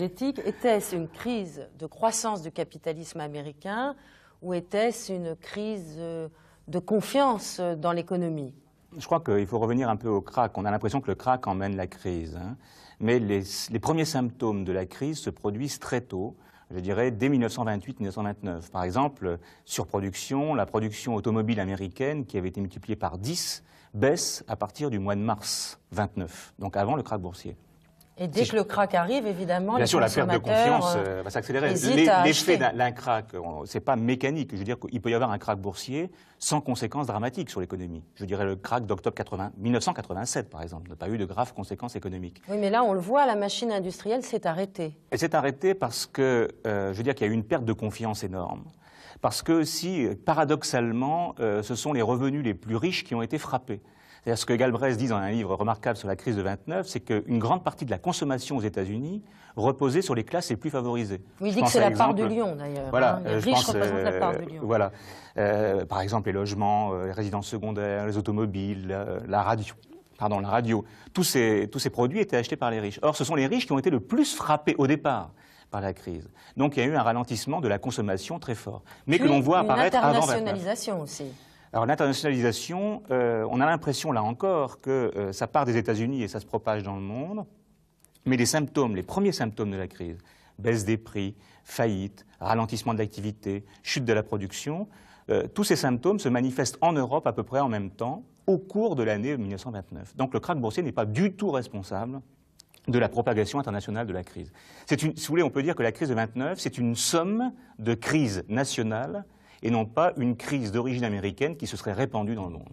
énergétique. Était-ce une crise de croissance du capitalisme américain ou était-ce une crise de confiance dans l'économie? Je crois qu'il faut revenir un peu au krach. On a l'impression que le krach emmène la crise, hein. Mais les premiers symptômes de la crise se produisent très tôt, je dirais dès 1928-1929. Par exemple, surproduction, la production automobile américaine, qui avait été multipliée par 10, baisse à partir du mois de mars 29, donc avant le krach boursier. Et dès que le krach arrive, évidemment, bien sûr, la perte de confiance va s'accélérer. L'effet d'un krach, c'est pas mécanique. Je veux dire qu'il peut y avoir un krach boursier sans conséquences dramatiques sur l'économie. Je dirais le krach d'octobre 1987, par exemple, n'a pas eu de graves conséquences économiques. Oui, mais là, on le voit, la machine industrielle s'est arrêtée. Elle s'est arrêtée parce que, je veux dire qu'il y a eu une perte de confiance énorme. Parce que si, paradoxalement, ce sont les revenus les plus riches qui ont été frappés. C'est-à-dire ce que Galbraith dit dans un livre remarquable sur la crise de 29, c'est qu'une grande partie de la consommation aux États-Unis reposait sur les classes les plus favorisées. Oui, il dit que c'est la part du lion, d'ailleurs. Voilà, les riches représentent la part du lion. Voilà. Par exemple, les logements, les résidences secondaires, les automobiles, la radio. Tous ces produits étaient achetés par les riches. Or, ce sont les riches qui ont été le plus frappés au départ par la crise. Donc, il y a eu un ralentissement de la consommation très fort. Mais que l'on voit apparaître avant 29. Une internationalisation aussi. Alors l'internationalisation, on a l'impression là encore que ça part des États-Unis et ça se propage dans le monde, mais les premiers symptômes de la crise, baisse des prix, faillite, ralentissement de l'activité, chute de la production, tous ces symptômes se manifestent en Europe à peu près en même temps au cours de l'année 1929. Donc le krach boursier n'est pas du tout responsable de la propagation internationale de la crise. Si vous voulez, on peut dire que la crise de 29, c'est une somme de crises nationales et non pas une crise d'origine américaine qui se serait répandue dans le monde.